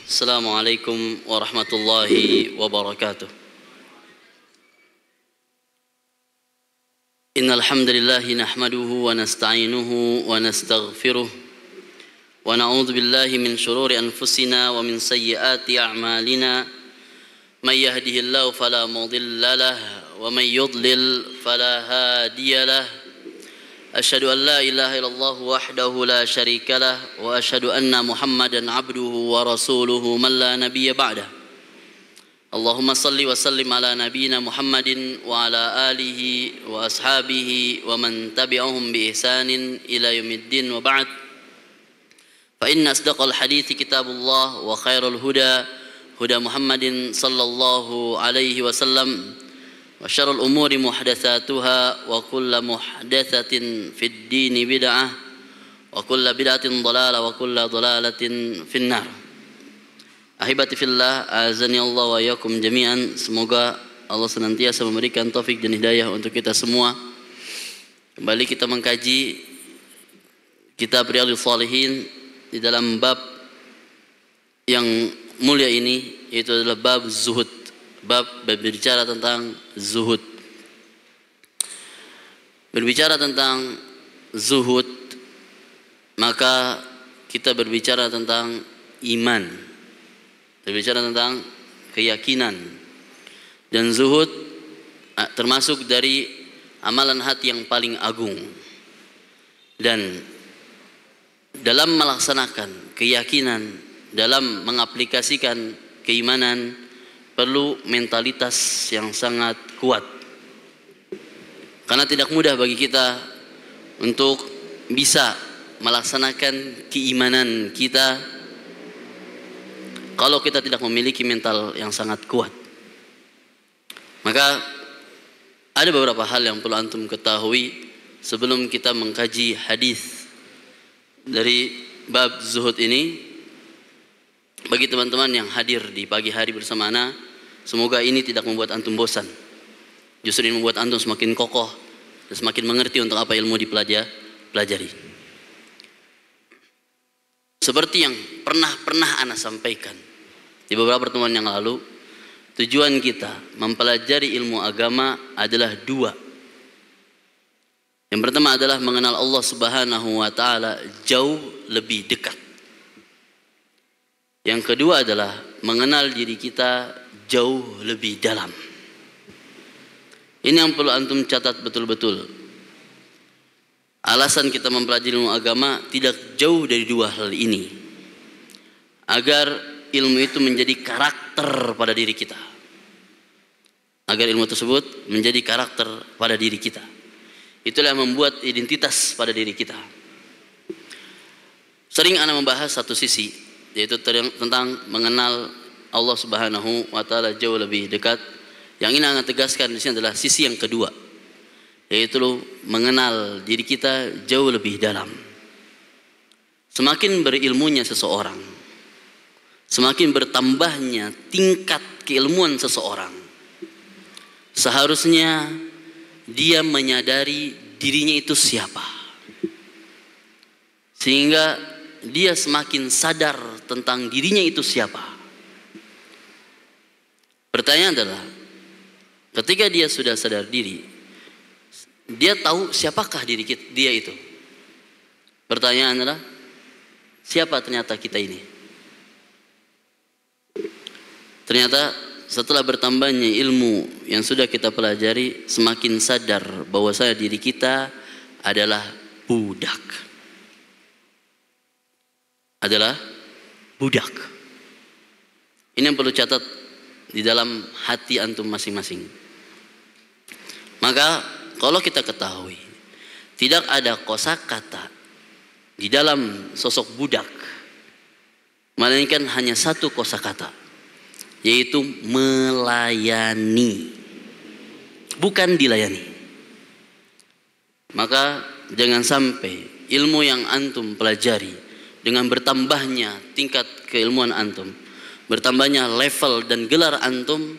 Assalamualaikum warahmatullahi wabarakatuh. Innal hamdalillah nahmaduhu wa nasta'inuhu wa nastaghfiruh wa na'udzu billahi min shururi anfusina wa min sayyiati a'malina. May yahdihillahu fala mudilla lahu wa may yudlil fala hadiya lahu. Asyhadu an la ilaha illallah wahdahu la syarika lah wa asyhadu anna Muhammadan abduhu wa rasuluhu man la nabiyya ba'dah. Allahumma salli wa sallim ala nabiyyina Muhammadin wa ala alihi wa ashabihi wa man tabi'ahum bi ihsanin ila yaumiddin wa ba'd. Fa inna asdaqal hadithi kitabullah wa khairul huda huda Muhammadin sallallahu alaihi wasallam. Wa syarrul umuri muhdatsatuha wa kullu muhdatsatin fid dini bid'ah wa kullu bid'atin dhalalah wa kullu dhalalatin finnar. Ahibati fillah, azani Allah wa iyyakum jami'an. Semoga Allah senantiasa memberikan taufik dan hidayah untuk kita semua. Kembali kita mengkaji kitab Riyadhus Shalihin di dalam bab yang mulia ini, yaitu adalah bab zuhud. Bab berbicara tentang zuhud. Berbicara tentang zuhud, maka kita berbicara tentang iman, berbicara tentang keyakinan. Dan zuhud termasuk dari amalan hati yang paling agung. Dan dalam melaksanakan keyakinan, dalam mengaplikasikan keimanan, perlu mentalitas yang sangat kuat. Karena tidak mudah bagi kita untuk bisa melaksanakan keimanan kita kalau kita tidak memiliki mental yang sangat kuat. Maka ada beberapa hal yang perlu antum ketahui sebelum kita mengkaji hadis dari bab zuhud ini. Bagi teman-teman yang hadir di pagi hari bersama ana, semoga ini tidak membuat antum bosan. Justru ini membuat antum semakin kokoh dan semakin mengerti untuk apa ilmu dipelajari. Seperti yang pernah ana sampaikan di beberapa pertemuan yang lalu, tujuan kita mempelajari ilmu agama adalah dua. Yang pertama adalah mengenal Allah Subhanahu wa taala jauh lebih dekat. Yang kedua adalah mengenal diri kita jauh lebih dalam. Ini yang perlu antum catat betul-betul. Alasan kita mempelajari ilmu agama tidak jauh dari dua hal ini, agar ilmu itu menjadi karakter pada diri kita. Agar ilmu tersebut menjadi karakter pada diri kita. Itulah yang membuat identitas pada diri kita. Sering ana membahas satu sisi, yaitu tentang mengenal Allah Subhanahu wa taala jauh lebih dekat. Yang ini akan tegaskan di sini adalah sisi yang kedua, yaitu mengenal diri kita jauh lebih dalam. Semakin berilmunya seseorang, semakin bertambahnya tingkat keilmuan seseorang, seharusnya dia menyadari dirinya itu siapa, sehingga dia semakin sadar tentang dirinya itu siapa. Pertanyaan adalah, ketika dia sudah sadar diri, dia tahu siapakah dia itu. Pertanyaan adalah, siapa ternyata kita ini? Ternyata setelah bertambahnya ilmu yang sudah kita pelajari, semakin sadar bahwa diri kita adalah budak. Ini yang perlu catat di dalam hati antum masing-masing. Maka kalau kita ketahui tidak ada kosakata di dalam sosok budak, melainkan hanya satu kosakata, yaitu melayani, bukan dilayani. Maka jangan sampai ilmu yang antum pelajari, dengan bertambahnya tingkat keilmuan antum, bertambahnya level dan gelar antum,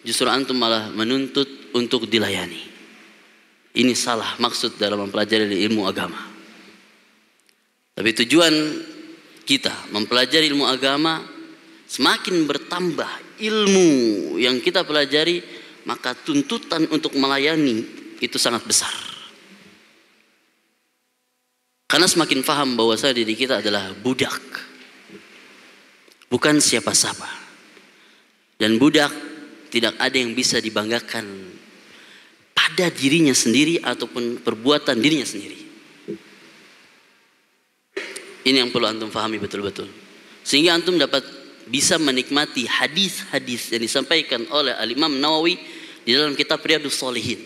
justru antum malah menuntut untuk dilayani. Ini salah maksud dalam mempelajari ilmu agama. Tapi tujuan kita mempelajari ilmu agama semakin bertambah ilmu yang kita pelajari, maka tuntutan untuk melayani itu sangat besar. Karena semakin paham bahwa diri kita adalah budak, bukan siapa-siapa. Dan budak tidak ada yang bisa dibanggakan pada dirinya sendiri ataupun perbuatan dirinya sendiri. Ini yang perlu antum pahami betul-betul. Sehingga antum dapat bisa menikmati hadis-hadis yang disampaikan oleh Al-Imam Nawawi di dalam kitab Riyadhus Shalihin.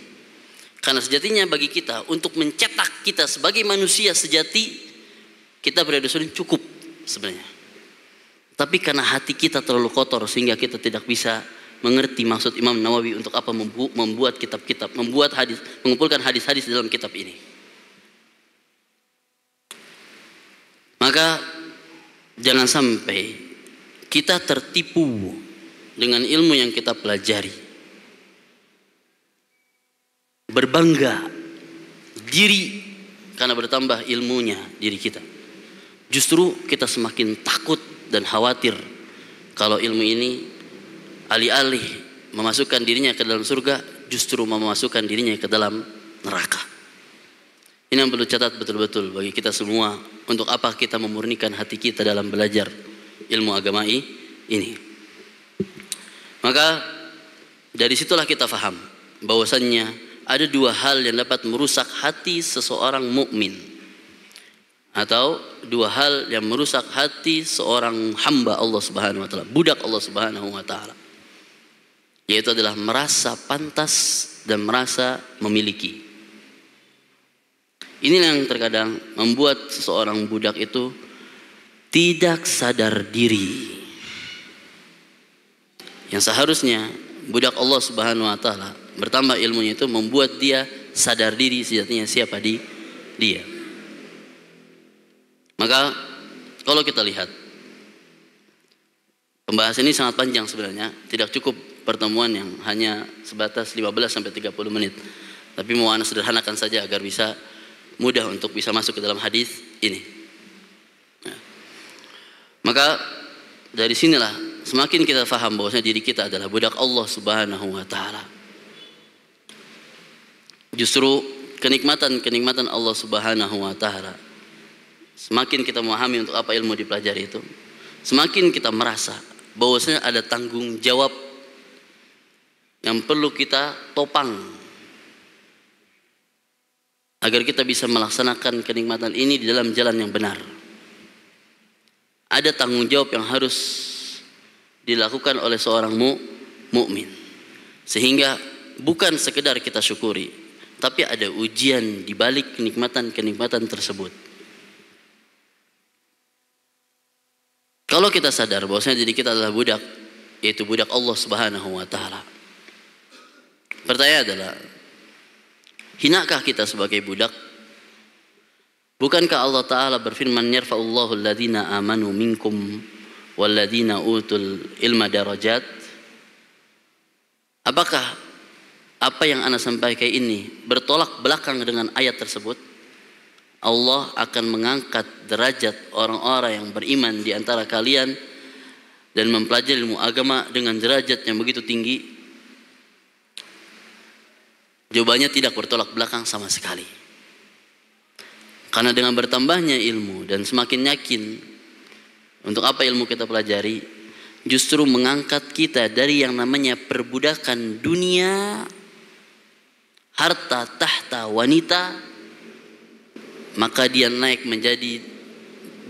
Karena sejatinya bagi kita untuk mencetak kita sebagai manusia sejati, kitab Riyadhus Shalihin cukup sebenarnya. Tapi karena hati kita terlalu kotor sehingga kita tidak bisa mengerti maksud Imam Nawawi untuk apa membuat kitab-kitab, membuat hadis, mengumpulkan hadis-hadis dalam kitab ini. Maka jangan sampai kita tertipu dengan ilmu yang kita pelajari. Berbangga diri karena bertambah ilmunya diri kita. Justru kita semakin takut dan khawatir kalau ilmu ini alih-alih memasukkan dirinya ke dalam surga, justru memasukkan dirinya ke dalam neraka. Ini yang perlu catat betul-betul bagi kita semua, untuk apa kita memurnikan hati kita dalam belajar ilmu agama ini. Maka dari situlah kita faham bahwasannya ada dua hal yang dapat merusak hati seseorang mukmin, atau dua hal yang merusak hati seorang hamba Allah Subhanahu wa taala, budak Allah Subhanahu wa taala. Yaitu adalah merasa pantas dan merasa memiliki. Ini yang terkadang membuat seseorang budak itu tidak sadar diri. Yang seharusnya budak Allah Subhanahu wa taala bertambah ilmunya itu membuat dia sadar diri sejatinya siapa dia. Maka kalau kita lihat, pembahasan ini sangat panjang sebenarnya, tidak cukup pertemuan yang hanya sebatas 15-30 menit. Tapi mau ana sederhanakan saja agar bisa mudah untuk bisa masuk ke dalam hadis ini. Nah, maka dari sinilah semakin kita faham bahwasanya diri kita adalah budak Allah Subhanahu wa taala. Justru kenikmatan Allah Subhanahu wa taala, semakin kita memahami untuk apa ilmu dipelajari itu, semakin kita merasa bahwasanya ada tanggung jawab yang perlu kita topang agar kita bisa melaksanakan kenikmatan ini di dalam jalan yang benar. Ada tanggung jawab yang harus dilakukan oleh seorang mukmin, sehingga bukan sekedar kita syukuri, tapi ada ujian di balik kenikmatan tersebut. Kalau kita sadar bahwasanya diri kita adalah budak, yaitu budak Allah Subhanahu wa taala. Pertanyaan adalah, hinakah kita sebagai budak? Bukankah Allah Ta'ala berfirman, yarfa'ullahu alladhina amanu minkum walladhina utul ilma darajat? Apakah apa yang ana sampaikan ini bertolak belakang dengan ayat tersebut? Allah akan mengangkat derajat orang-orang yang beriman di antara kalian dan mempelajari ilmu agama dengan derajat yang begitu tinggi. Jawabannya tidak bertolak belakang sama sekali. Karena dengan bertambahnya ilmu dan semakin yakin untuk apa ilmu kita pelajari, justru mengangkat kita dari yang namanya perbudakan dunia, harta, tahta, wanita, maka dia naik menjadi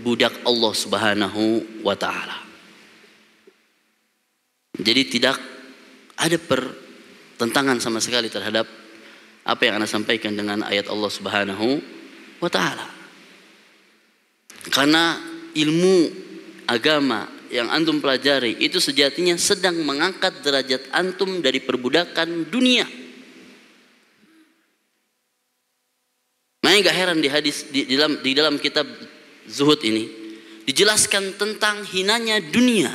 budak Allah Subhanahu wa taala. Jadi tidak ada pertentangan sama sekali terhadap apa yang Anda sampaikan dengan ayat Allah Subhanahu wa taala. Karena ilmu agama yang antum pelajari itu sejatinya sedang mengangkat derajat antum dari perbudakan dunia. Makanya gak heran di hadis di dalam kitab Zuhud ini dijelaskan tentang hinanya dunia.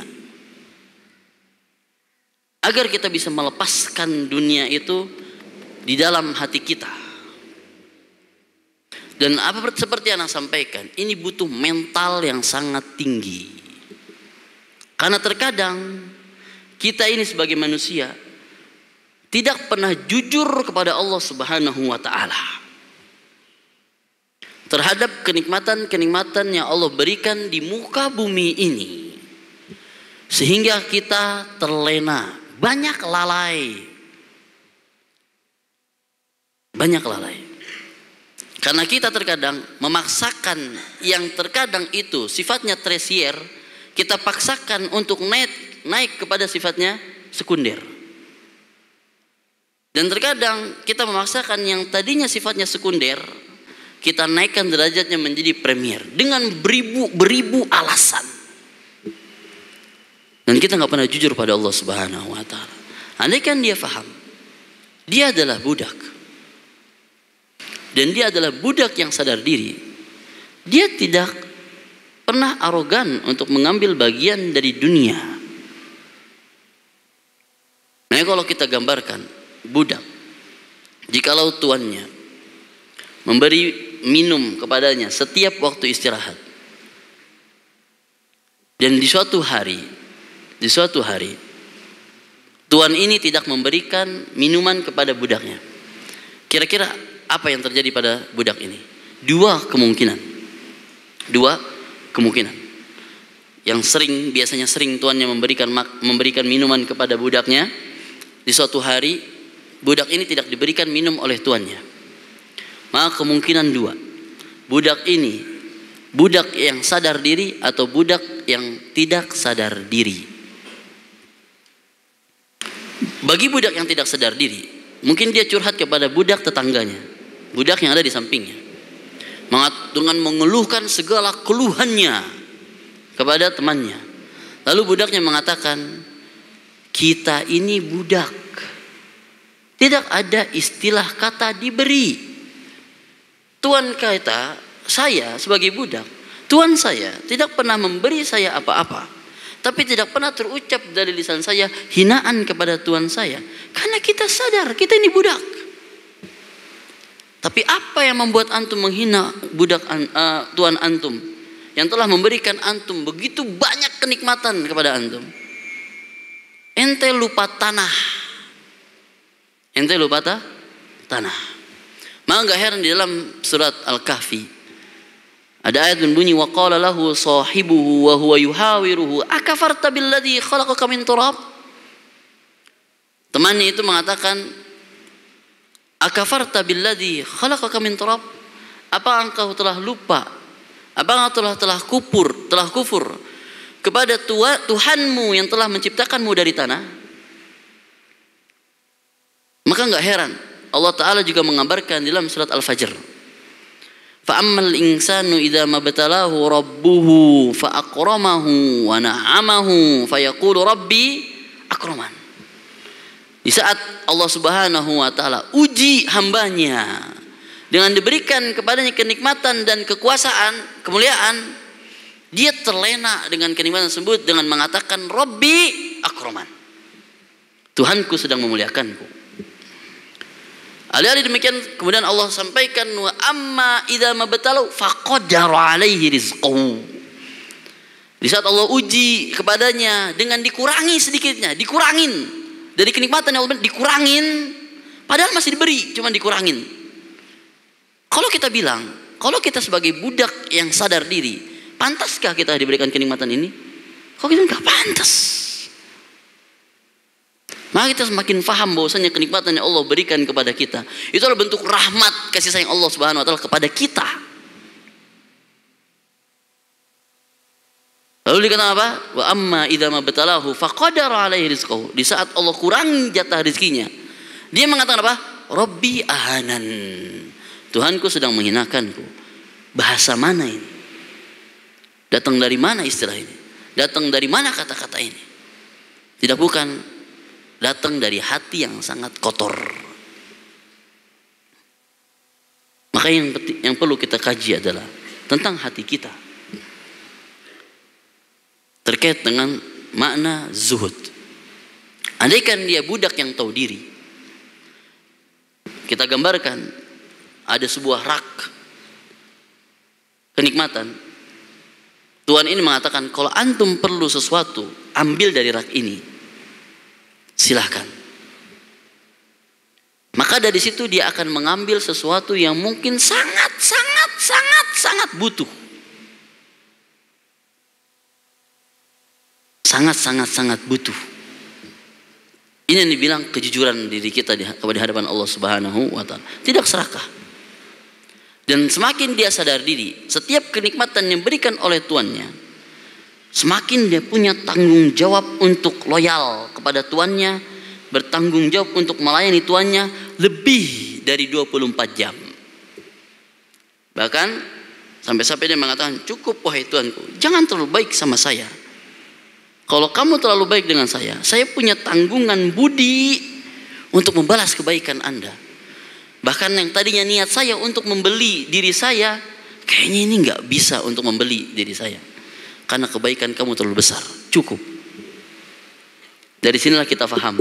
Agar kita bisa melepaskan dunia itu di dalam hati kita. Dan apa seperti yang saya sampaikan, ini butuh mental yang sangat tinggi. Karena terkadang kita ini sebagai manusia tidak pernah jujur kepada Allah Subhanahu wa taala terhadap kenikmatan-kenikmatan yang Allah berikan di muka bumi ini. Sehingga kita terlena, banyak lalai. Banyak lalai. Karena kita terkadang memaksakan yang terkadang itu sifatnya tersier, kita paksakan untuk naik kepada sifatnya sekunder. Dan terkadang kita memaksakan yang tadinya sifatnya sekunder, kita naikkan derajatnya menjadi premier dengan beribu alasan. Dan kita nggak pernah jujur pada Allah Subhanahu wa taala. Andaikan dia faham, dia adalah budak. Dan dia adalah budak yang sadar diri. Dia tidak pernah arogan untuk mengambil bagian dari dunia. Nah, kalau kita gambarkan budak, jikalau tuannya memberi minum kepadanya setiap waktu istirahat, dan di suatu hari tuan ini tidak memberikan minuman kepada budaknya, kira-kira apa yang terjadi pada budak ini? Dua kemungkinan. Yang biasanya sering tuannya memberikan minuman kepada budaknya, di suatu hari budak ini tidak diberikan minum oleh tuannya. Maka kemungkinan dua. Budak ini budak yang sadar diri atau budak yang tidak sadar diri. Bagi budak yang tidak sadar diri, mungkin dia curhat kepada budak tetangganya, budak yang ada di sampingnya, dengan mengeluhkan segala keluhannya kepada temannya. Lalu budaknya mengatakan, kita ini budak, tidak ada istilah kata diberi. Tuan kita, saya sebagai budak, tuan saya tidak pernah memberi saya apa-apa, tapi tidak pernah terucap dari lisan saya hinaan kepada tuan saya, karena kita sadar kita ini budak. Tapi apa yang membuat antum menghina budak tuan antum yang telah memberikan antum begitu banyak kenikmatan kepada antum? Ente lupa tanah. Tanah. Maka enggak heran di dalam surat Al-Kahfi ada ayat berbunyi, wa qala lahu sahibuhu wa huwa yuhawiruhu akafarta billadzi khalaqaka min turab. Temannya itu mengatakan, akafarta billadzi khalaqaka min turab? Apa engkau telah lupa? Apa engkau telah kufur kepada Tuhanmu yang telah menciptakanmu dari tanah? Maka enggak heran Allah Ta'ala juga mengabarkan dalam surat Al-Fajr, fa'ammal insanu idza mabtalahu rabbuhu fa'akramahu wa na'amahu fayaqulu rabbi akraman. Di saat Allah Subhanahu wa taala uji hambanya dengan diberikan kepadanya kenikmatan dan kekuasaan, kemuliaan, dia terlena dengan kenikmatan tersebut dengan mengatakan Rabbi akraman. Tuhanku sedang memuliakanku. Alih-alih demikian kemudian Allah sampaikan, wa amma idza mabtalahu faqadara alaihi rizqahu. Di saat Allah uji kepadanya dengan dikurangi sedikitnya, dikurangin dari kenikmatan yang Allah dikurangin, padahal masih diberi, cuma dikurangin. Kalau kita bilang, kalau kita sebagai budak yang sadar diri, pantaskah kita diberikan kenikmatan ini? Kalau kita nggak pantas. Maka kita semakin faham bahwasanya kenikmatan yang Allah berikan kepada kita itu adalah bentuk rahmat kasih sayang Allah Subhanahu wa taala kepada kita. Lalu dikatakan apa? Wa amma idza mabtalahu faqadara alaihi rizqahu. Di saat Allah kurangi jatah rezekinya, dia mengatakan apa? Rabbi ahanan. Tuhanku sedang menghinakanku. Bahasa mana ini? Datang dari mana istilah ini? Datang dari mana kata-kata ini? Tidak, bukan datang dari hati yang sangat kotor. Maka yang perlu kita kaji adalah tentang hati kita terkait dengan makna zuhud. Andaikan dia budak yang tahu diri, kita gambarkan ada sebuah rak kenikmatan Tuhan ini mengatakan, kalau antum perlu sesuatu, ambil dari rak ini. Silahkan. Maka dari situ dia akan mengambil sesuatu yang mungkin sangat butuh. Sangat butuh. Ini yang dibilang kejujuran diri kita kepada hadapan Allah Subhanahu wa Ta'ala. Tidak serakah. Dan semakin dia sadar diri, setiap kenikmatan yang diberikan oleh tuannya, semakin dia punya tanggung jawab untuk loyal kepada tuannya, bertanggung jawab untuk melayani tuannya lebih dari 24 jam. Bahkan sampai-sampai dia mengatakan, cukup wahai tuanku, jangan terlalu baik sama saya. Kalau kamu terlalu baik dengan saya punya tanggungan budi untuk membalas kebaikan Anda. Bahkan yang tadinya niat saya untuk membeli diri saya, kayaknya ini nggak bisa untuk membeli diri saya, karena kebaikan kamu terlalu besar. Cukup. Dari sinilah kita faham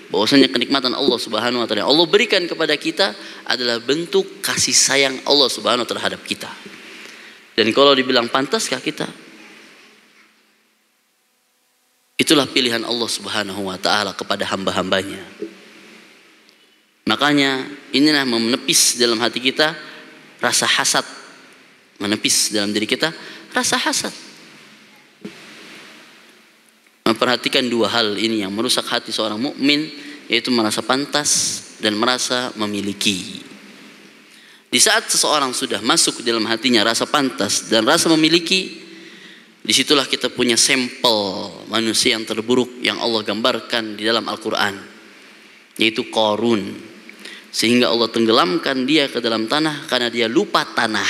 bahwasanya kenikmatan Allah Subhanahu wa Ta'ala Allah berikan kepada kita adalah bentuk kasih sayang Allah Subhanahu wa Ta'ala terhadap kita. Dan kalau dibilang pantaskah kita? Itulah pilihan Allah Subhanahu wa Ta'ala kepada hamba-hambanya. Makanya inilah menepis dalam hati kita rasa hasad. Menepis dalam diri kita rasa hasad. Memperhatikan dua hal ini yang merusak hati seorang mukmin, yaitu merasa pantas dan merasa memiliki. Di saat seseorang sudah masuk dalam hatinya rasa pantas dan rasa memiliki, disitulah kita punya sampel manusia yang terburuk yang Allah gambarkan di dalam Al-Quran, yaitu Qarun. Sehingga Allah tenggelamkan dia ke dalam tanah karena dia lupa tanah.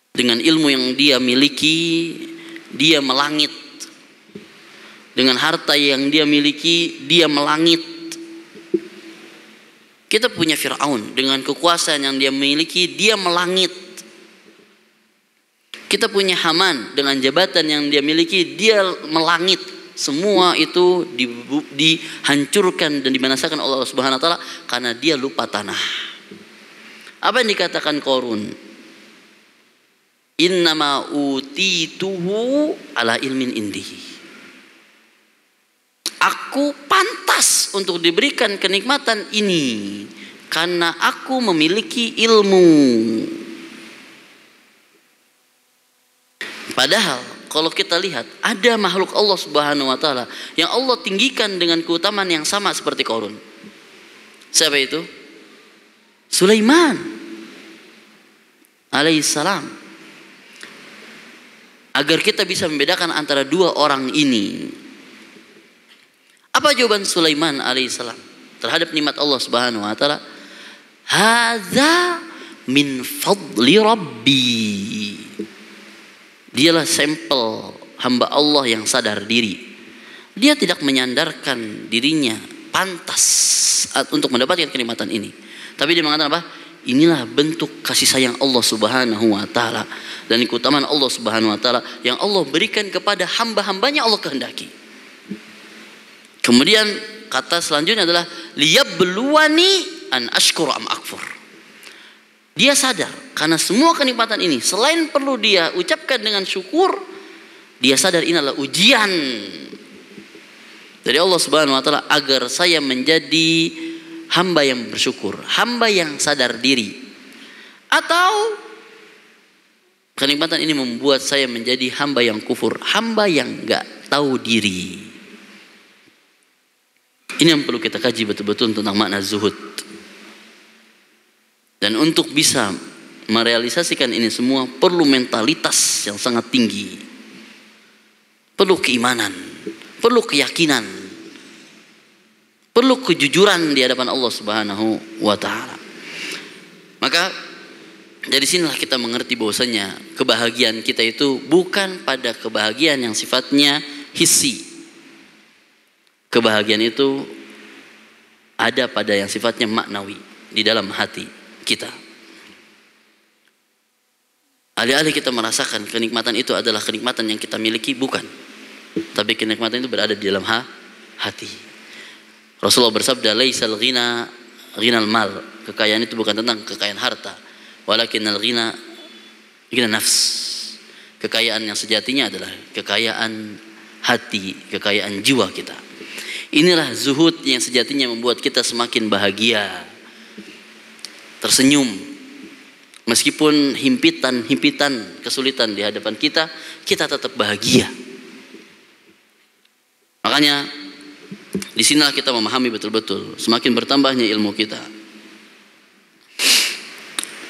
Dengan ilmu yang dia miliki, dia melangit. Dengan harta yang dia miliki, dia melangit. Kita punya Fir'aun, dengan kekuasaan yang dia miliki, dia melangit. Kita punya Haman, dengan jabatan yang dia miliki, dia melangit. Semua itu dihancurkan dan dibinasakan oleh Allah Subhanahu wa Ta'ala karena dia lupa tanah. Apa yang dikatakan Qarun? Innama utituhu ala ilmin indihi. Aku pantas untuk diberikan kenikmatan ini karena aku memiliki ilmu. Padahal kalau kita lihat, ada makhluk Allah Subhanahu wa Ta'ala yang Allah tinggikan dengan keutamaan yang sama seperti Qarun. Siapa itu? Sulaiman alaihissalam. Agar kita bisa membedakan antara dua orang ini. Apa jawaban Sulaiman alaihissalam terhadap nikmat Allah Subhanahu wa Ta'ala? Hadza min fadli Rabbi. Dialah sampel hamba Allah yang sadar diri. Dia tidak menyandarkan dirinya pantas untuk mendapatkan kenikmatan ini. Tapi dia mengatakan apa? Inilah bentuk kasih sayang Allah Subhanahu wa Ta'ala dan keutamaan Allah Subhanahu wa Ta'ala yang Allah berikan kepada hamba-hambanya Allah kehendaki. Kemudian kata selanjutnya adalah liyabluwani an ashkuru am akfur. Dia sadar karena semua kenikmatan ini selain perlu dia ucapkan dengan syukur, dia sadar ini adalah ujian dari Allah Subhanahu wa Ta'ala agar saya menjadi hamba yang bersyukur, hamba yang sadar diri. Atau kenikmatan ini membuat saya menjadi hamba yang kufur, hamba yang enggak tahu diri. Ini yang perlu kita kaji betul-betul tentang makna zuhud. Dan untuk bisa merealisasikan ini semua perlu mentalitas yang sangat tinggi. Perlu keimanan, perlu keyakinan, perlu kejujuran di hadapan Allah Subhanahu wa Ta'ala. Maka dari sinilah kita mengerti bahwasanya kebahagiaan kita itu bukan pada kebahagiaan yang sifatnya hissi. Kebahagiaan itu ada pada yang sifatnya maknawi di dalam hati kita. Alih-alih kita merasakan kenikmatan itu adalah kenikmatan yang kita miliki, bukan. Tapi kenikmatan itu berada di dalam hati. Rasulullah bersabda, "Laisal ghina ghinal mal." Kekayaan itu bukan tentang kekayaan harta, walakinnal ghina nafs. Kekayaan yang sejatinya adalah kekayaan hati, kekayaan jiwa kita. Inilah zuhud yang sejatinya membuat kita semakin bahagia, tersenyum. Meskipun himpitan kesulitan di hadapan kita, kita tetap bahagia. Makanya disinilah kita memahami betul-betul, semakin bertambahnya ilmu kita,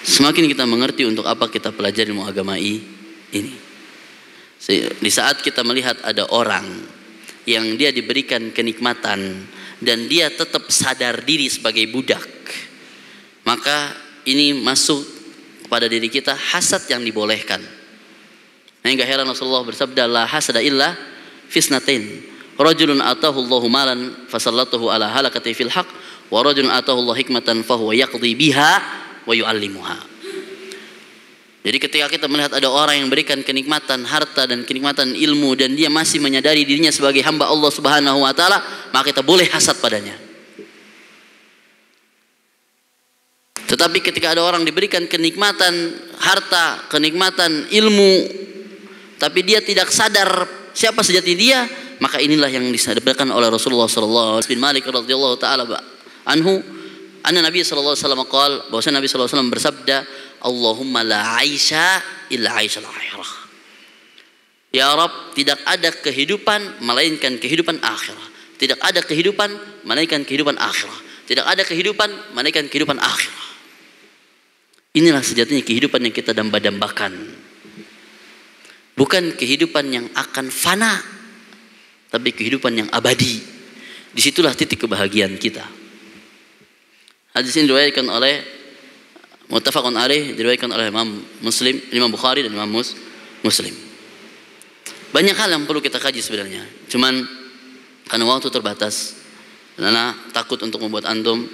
semakin kita mengerti untuk apa kita pelajari ilmu agama ini. Di saat kita melihat ada orang yang dia diberikan kenikmatan dan dia tetap sadar diri sebagai budak, maka ini masuk pada diri kita hasad yang dibolehkan. Nah, enggak heran Rasulullah bersabda, la hasada illa fisnatain, rajulun atahu Allahu malan fasallatahu ala halakati fil haq, wa rajulun atahu Allah hikmatan fahuwa yaqdi biha wa yu'allimuha. Jadi ketika kita melihat ada orang yang berikan kenikmatan harta dan kenikmatan ilmu dan dia masih menyadari dirinya sebagai hamba Allah Subhanahu wa taala, maka kita boleh hasad padanya. Tetapi ketika ada orang diberikan kenikmatan harta, kenikmatan ilmu, tapi dia tidak sadar siapa sejati dia, maka inilah yang disadarkan oleh Rasulullah sallallahu alaihi wasallam. Bin Malik radhiyallahu taala anhu, anna Nabi sallallahu alaihi wasallam qaal, bahwa Nabi sallallahu alaihi wasallam bersabda, Allahumma la aisha illa aishal akhirah. Ya Rabb, tidak ada kehidupan melainkan kehidupan akhirah. Tidak ada kehidupan melainkan kehidupan akhirah. Tidak ada kehidupan melainkan kehidupan akhirah. Inilah sejatinya kehidupan yang kita damba-dambakan. Bukan kehidupan yang akan fana, tapi kehidupan yang abadi. Disitulah titik kebahagiaan kita. Hadis ini diriwayatkan oleh muttafaqun alaih, diriwayatkan oleh Imam Muslim, Imam Bukhari dan Imam Muslim. Banyak hal yang perlu kita kaji sebenarnya. Cuman karena waktu terbatas, dan ana takut untuk membuat antum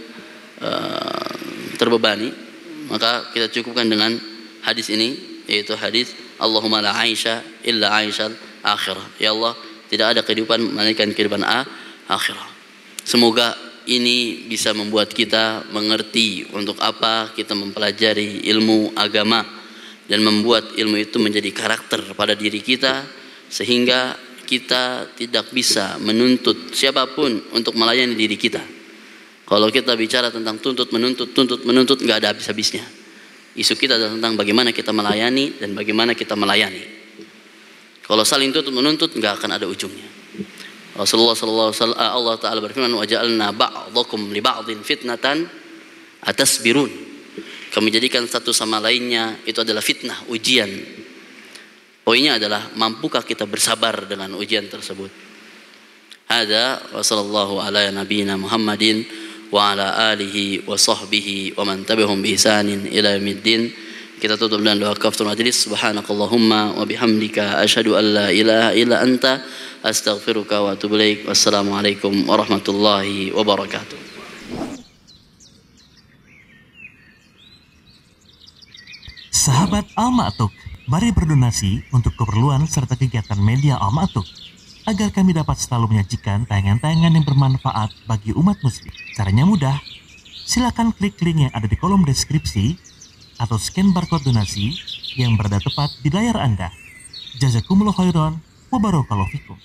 terbebani, maka kita cukupkan dengan hadis ini, yaitu hadis Allahumma la aisha illa aishal akhirah. Ya Allah, tidak ada kehidupan melainkan kehidupan akhirah. Semoga ini bisa membuat kita mengerti untuk apa kita mempelajari ilmu agama dan membuat ilmu itu menjadi karakter pada diri kita, sehingga kita tidak bisa menuntut siapapun untuk melayani diri kita. Kalau kita bicara tentang tuntut menuntut, nggak ada habis-habisnya. Isu kita adalah tentang bagaimana kita melayani dan bagaimana kita melayani. Kalau saling tuntut menuntut, nggak akan ada ujungnya. Rasulullah sallallahu alaihi wasallam, Allah Taala berfirman, wa ja'alna ba'dakum li ba'din fitnatan atasbirun. Kami jadikan satu sama lainnya itu adalah fitnah, ujian. Poinnya adalah, mampukah kita bersabar dengan ujian tersebut? Hada wa sallallahu ala nabiyina Muhammadin wa ala alihi wa sahbihi wa man tabi'ahum bi ihsanin ila yaumiddin. Kita tutup dengan doa kafaratul majlis. Subhanakallahumma wa bihamdika asyhadu an la ilaha illa anta astaghfiruka wa atubu ilaik. Wassalamualaikum warahmatullahi wabarakatuh. Sahabat Al-Ma'tuk, mari berdonasi untuk keperluan serta kegiatan media Al-Ma'tuk, agar kami dapat selalu menyajikan tayangan-tayangan yang bermanfaat bagi umat muslim. Caranya mudah, silakan klik link yang ada di kolom deskripsi atau scan barcode donasi yang berada tepat di layar Anda. Jazakumullah khairan wa barakallahu fikum.